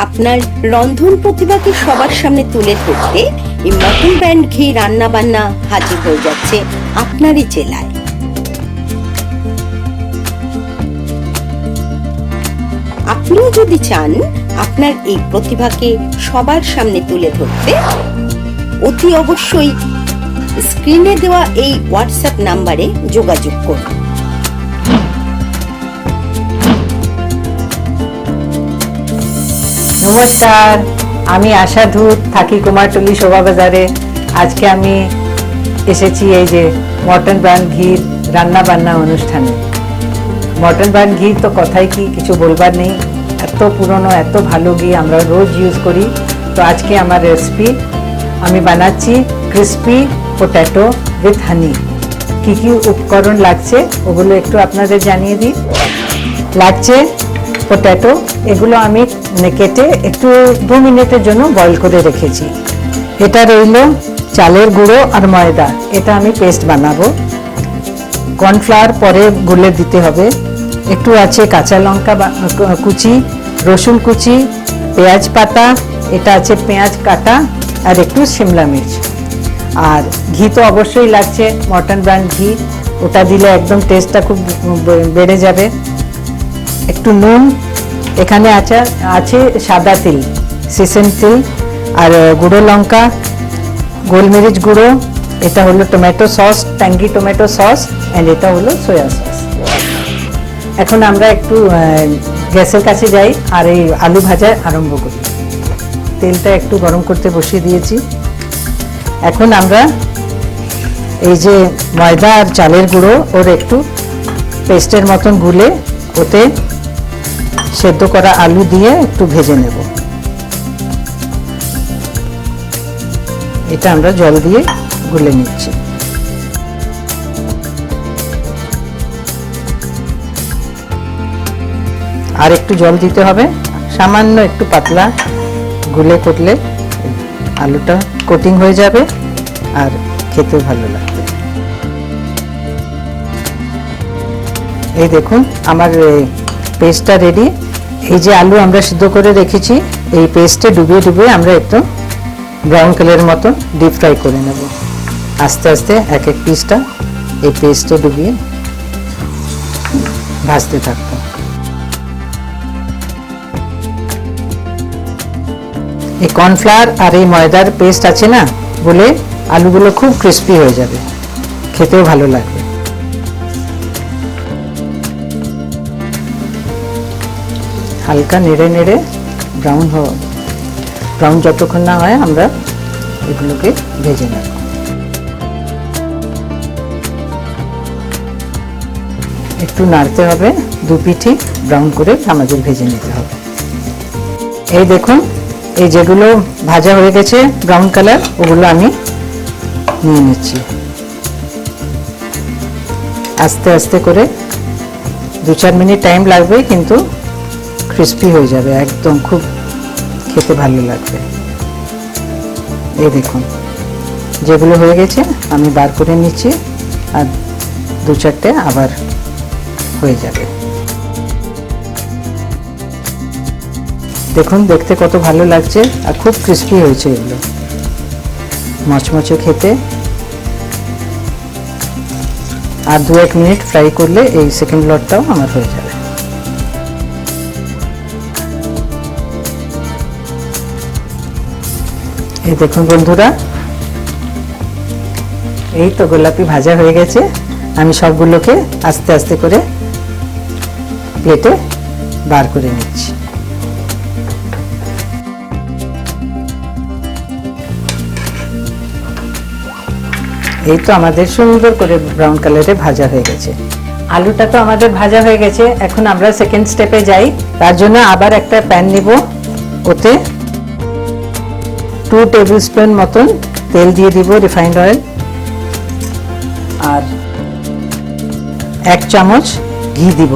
আপনার রন্ধন প্রতিভাকে সবার সামনে তুলে ধরতে এই মটন ব্র্যান্ড ঘি রান্না বান্না হাজির হয়ে যাচ্ছে আপনারই জেলায়। আপনিও যদি চান আপনার এই প্রতিভাকে সবার সামনে তুলে ধরতে, অতি অবশ্যই স্ক্রিনে দেওয়া এই হোয়াটসঅ্যাপ নাম্বারে যোগাযোগ করুন। নমস্কার, আমি আশা ধূত, থাকি কুমারটুলি শোভা বাজারে। আজকে আমি এসেছি এই যে মটন ব্র্যান্ড ঘির রান্না বান্না অনুষ্ঠানে। মটন ব্র্যান্ড ঘি তো কথাই কি, কিছু বলবার নেই, এত পুরনো এত ভালো ঘি আমরা রোজ ইউজ করি। তো আজকে আমার রেসিপি আমি বানাচ্ছি ক্রিস্পি পোট্যাটো উইথ হানি। কি কি উপকরণ লাগছে ওগুলো একটু আপনাদের জানিয়ে দিই। লাগছে পোট্যাটো, এগুলো আমি কেটে একটু 2 মিনিটের জন্য বয়েল করে রেখেছি। এটা রইল চালের গুঁড়ো আর ময়দা, এটা আমি পেস্ট বানাবো। কর্নফ্লাওয়ার পরে গুলে দিতে হবে। একটু আছে কাঁচা লঙ্কা কুচি, রসুন কুচি, পেঁয়াজ পাতা, এটা আছে পেঁয়াজ কাটা, আর একটু শিমলা মির্চ। আর ঘি তো অবশ্যই লাগছে, মটন ব্র্যান্ড ঘি, ওটা দিলে একদম টেস্টটা খুব বেড়ে যাবে। একটু নুন, এখানে আছে সাদা তিল, সিসেম তিল, আর গুঁড়ো লঙ্কা, গোলমরিচ গুঁড়ো, এটা হলো tomato sauce, tangy tomato sauce, and এটা হলো সয়া সস। এখন আমরা একটু গ্যাসের কাছে যাই আর এই আলু ভাজা আরম্ভ করি। তেলটা একটু গরম করতে বসিয়ে দিয়েছি। এখন আমরা এই যে ময়দা আর চালের গুঁড়ো ওর একটু পেস্টের মতন গুলে ওতে সেদ্ধ করা আলু দিয়ে একটু ভেজে নেব। এটা আমরা জল দিয়ে গুলে নিচ্ছি। আর একটু জল দিতে হবে, সামান্য একটু পাতলা গুলে করলে আলুটা কোটিং হয়ে যাবে আর খেতেও ভালো লাগবে। এই দেখুন আমার পেস্টটা রেডি। এই যে আলু আমরা সিদ্ধ করে রেখেছি, এই পেস্টে ডুবিয়ে ডুবিয়ে আমরা একটু ব্রাউন কালারের মতো ডিপ ফ্রাই করে নেব। আস্তে আস্তে এক এক পিসটা এই পেস্টে ডুবিয়ে ভাজতে থাকবো। এই কর্নফ্লাওয়ার আর এই ময়দার পেস্ট আছে না বলে আলুগুলো খুব ক্রিস্পি হয়ে যাবে, খেতেও ভালো লাগবে। হালকা নেড়ে নেড়ে ব্রাউন যতক্ষণ না হয় আমরা এগুলোকে ভেজে নেব। একটু নাড়তে হবে, দু পিঠি ব্রাউন করে আমাদের ভেজে নিতে হবে। এই দেখুন এই যেগুলো ভাজা হয়ে গেছে ব্রাউন কালার, ওগুলো আমি নিয়ে নিচ্ছি। আস্তে আস্তে করে 2-4 মিনিট টাইম লাগবে, কিন্তু ক্রিস্পি হয়ে যাবে একদম, খুব খেতে ভালো লাগবে। এই দেখুন যেগুলো হয়ে গেছে আমি বার করে নিচ্ছি, আর 2-4টে আবার হয়ে যাবে। দেখুন দেখতে কত ভালো লাগছে আর খুব ক্রিস্পি হয়েছে, এগুলো মচমচে খেতে। আর 2-1 মিনিট ফ্রাই করলে এই সেকেন্ড লটটাও আমার হয়ে যাবে। এই দেখুন বন্ধুরা, এই তো গোলাপি ভাজা হয়ে গেছে। আমি সবগুলোকে আস্তে আস্তে করে প্লেটে বার করে নিচ্ছি। এই তো আমাদের সুন্দর করে ব্রাউন কালারে ভাজা হয়ে গেছে। আলুটা তো আমাদের ভাজা হয়ে গেছে। এখন আমরা সেকেন্ড স্টেপে যাই। তার জন্য আবার একটা প্যান নিব, ওতে 2 টেবিল স্পুন মতন তেল দিয়ে দিব, রিফাইন্ড অয়েল, আর 1 চামচ ঘি দিব।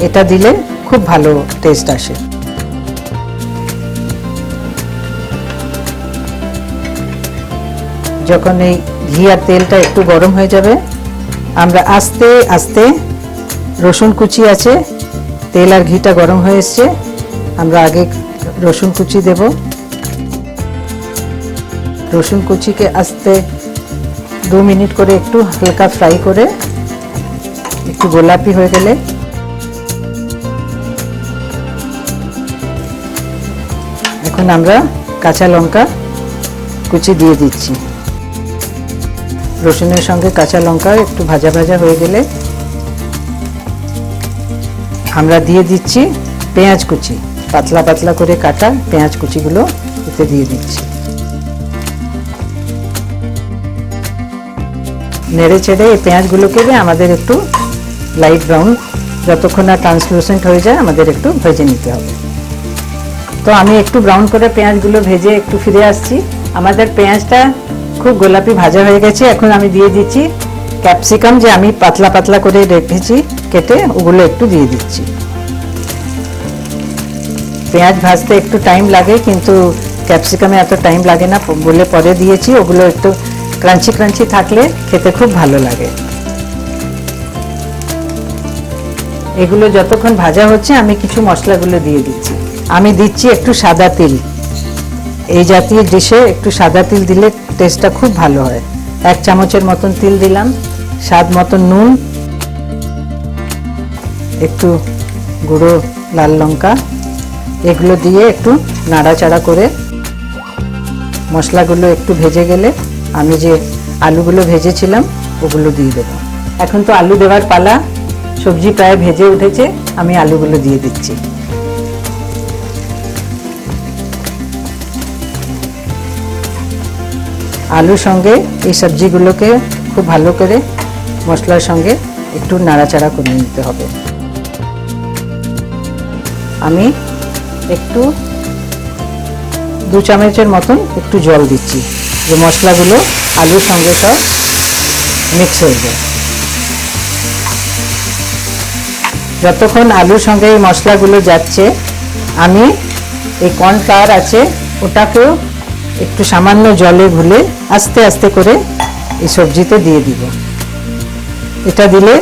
এটা দিলে খুব ভালো টেস্ট আসে। যখন এই ঘি আর তেলটা একটু গরম হয়ে যাবে, আমরা আস্তে আস্তে রসুন কুচি আছে, তেল আর ঘিটা গরম হয়ে এসছে, আমরা আগে রসুন কুচি দেব। রসুন কুচিকে আস্তে 2 মিনিট করে একটু হালকা ফ্রাই করে একটু গোলাপি হয়ে গেলে এখন আমরা কাঁচা লঙ্কা কুচি দিয়ে দিচ্ছি। রসুনের সঙ্গে কাঁচা লঙ্কা একটু ভাজা ভাজা হয়ে গেলে আমরা দিয়ে দিচ্ছি পেঁয়াজ কুচি, পাতলা পাতলা করে কাটা পেঁয়াজ কুচিগুলো এতে দিয়ে দিচ্ছি। নেড়ে চেড়ে এই পেঁয়াজগুলোকে আমাদের একটু লাইট ব্রাউন যতক্ষণ না ট্রান্সলুসেন্ট হয়ে যায় আমাদের একটু ভেজে নিতে হবে। তো আমি একটু ব্রাউন করে পেঁয়াজগুলো ভেজে একটু ফিরে আসছি। আমাদের পেঁয়াজটা খুব গোলাপি ভাজা হয়ে গেছে। এখন আমি দিয়ে দিচ্ছি ক্যাপসিকাম, যে আমি পাতলা পাতলা করে রেখেছি কেটে, ওগুলো একটু দিয়ে দিচ্ছি। পেঁয়াজ ভাজতে একটু টাইম লাগে, কিন্তু ক্যাপসিকামে এত টাইম লাগে না বলে পরে দিয়েছি। ওগুলো একটু ক্রাঞ্চি ক্রাঞ্চি থাকলে খেতে খুব ভালো লাগে। এগুলো যতক্ষণ ভাজা হচ্ছে আমি কিছু মশলাগুলো দিয়ে দিচ্ছি। আমি দিচ্ছি একটু সাদা তিল। এই জাতীয় ডিশে একটু সাদা তিল দিলে টেস্টটা খুব ভালো হয়। 1 চামচের মতন তিল দিলাম, স্বাদ মতন নুন, একটু গুঁড়ো লাল লঙ্কা, এগুলো দিয়ে একটু নাড়াচাড়া করে মশলাগুলো একটু ভেজে গেলে আমি যে আলুগুলো ভেজেছিলাম ওগুলো দিয়ে দেবো। এখন তো আলু দেওয়ার পালা। সবজি প্রায় ভেজে উঠেছে, আমি আলুগুলো দিয়ে দিচ্ছি। আলুর সঙ্গে এই সবজিগুলোকে খুব ভালো করে মশলার সঙ্গে একটু নাড়াচাড়া করে নিতে হবে। আমি একটু 2 চামচের মতন একটু জল দিচ্ছি, যে মশলাগুলো আলুর সঙ্গে সব মিক্স হয়ে যায়। যতক্ষণ আলুর সঙ্গে এই মশলাগুলো যাচ্ছে আমি এই কর্নফ্লাওয়ার আছে ওটাকেও একটু সামান্য জলে গুলে আস্তে আস্তে করে এই সবজিতে দিয়ে দিব। এটা দিলে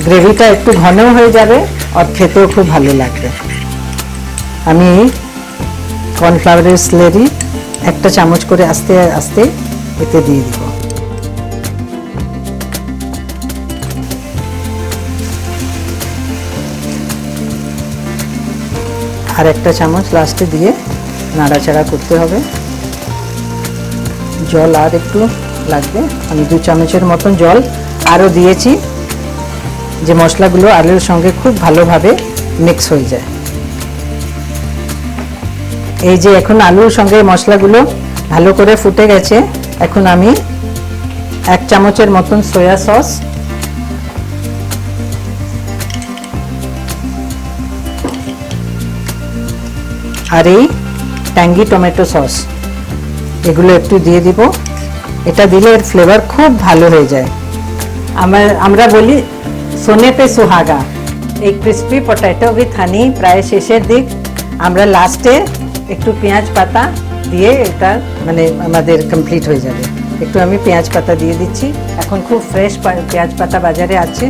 গ্রেভিটা একটু ঘনও হয়ে যাবে আর খেতেও খুব ভালো লাগবে। আমি কর্নফ্লাওয়ারের স্লেরি 1 চামচ করে আস্তে আস্তে এতে দিয়ে দিব। আর 1 চামচ লাস্টে দিয়ে নাড়াচাড়া করতে হবে। জল আর একটু লাগবে, আমি 2 চামচের মতন জল আরও দিয়েছি, যে মশলাগুলো আলুর সঙ্গে খুব ভালোভাবে মিক্স হয়ে যায়। এই যে এখন আলুর সঙ্গে মশলাগুলো ভালো করে ফুটে গেছে, এখন আমি 1 চামচের মতন সয়া সস, আর এই ট্যাঙ্গি টমেটো সস এগুলো একটু দিয়ে দিব। এটা দিলে এর ফ্লেভার খুব ভালো হয়ে যায়। আমরা বলি সোনে পে সুহাগা। এই ক্রিস্পি পটেটো উইথ হানি প্রায় শেষের দিক। আমরা লাস্টে একটু পেঁয়াজ পাতা দিয়ে এটা মানে আমাদের কমপ্লিট হয়ে যাবে। একটু আমি পেঁয়াজ পাতা দিয়ে দিচ্ছি। এখন খুব ফ্রেশ পেঁয়াজ পাতা বাজারে আছে,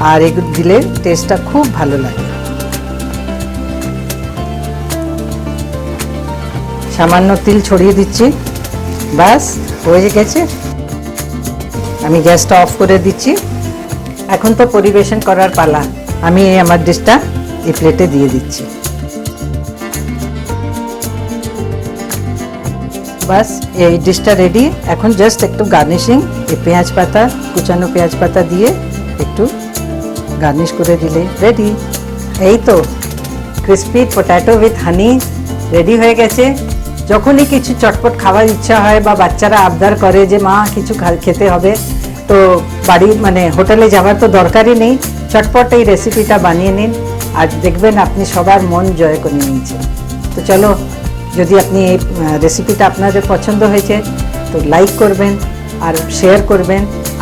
আর এগুলো দিলে টেস্টটা খুব ভালো লাগে। সামান্য তিল ছড়িয়ে দিচ্ছি, বাস হয়ে গেছে। আমি গ্যাসটা অফ করে দিচ্ছি। এখন তো পরিবেশন করার পালা। আমি আমার ডিশটা এই প্লেটে দিয়ে দিচ্ছি। বাস এই ডিশটা রেডি। এখন জাস্ট একটু গার্নিশিং এই পেঁয়াজ পাতা, কুচানো পেঁয়াজ পাতা দিয়ে একটু গার্নিশ করে দিলে রেডি। এই তো crispy potato with honey ready হয়ে গেছে। যখনই কিছু চটপট খাওয়ার ইচ্ছা হয় বা বাচ্চারা আবদার করে যে মা কিছু খেতে হবে, তো বাড়ি মানে হোটেলে যাওয়ার তো দরকারই নেই, চটপট এই রেসিপিটা বানিয়ে নিন আর দেখবেন আপনি সবার মন জয় করে নিয়েছেন। তো চলো, যদি আপনি এই রেসিপিটা আপনাদের পছন্দ হয়েছে তো লাইক করবেন আর শেয়ার করবেন,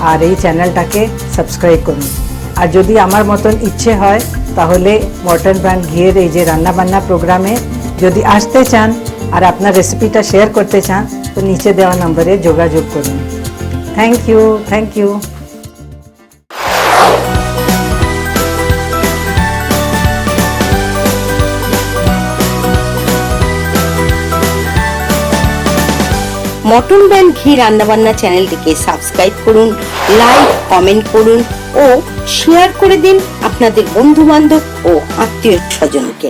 আর এই চ্যানেলটাকে সাবস্ক্রাইব করুন। আর যদি আমার মতন ইচ্ছে হয় তাহলে মর্টন ব্র্যান্ড ঘিয়ের এই যে রান্নাবান্না প্রোগ্রামে যদি আসতে চান আর আপনার রেসিপিটা শেয়ার করতে চান তো নিচে দেওয়া নম্বরে যোগাযোগ করুন। Thank you. মটন ব্র্যান্ড ঘি রান্নাবান্না চ্যানেলটিকে সাবস্ক্রাইব করুন, লাইক কমেন্ট করুন ও শেয়ার করে দিন আপনাদের বন্ধু বান্ধব ও আত্মীয় স্বজনকে।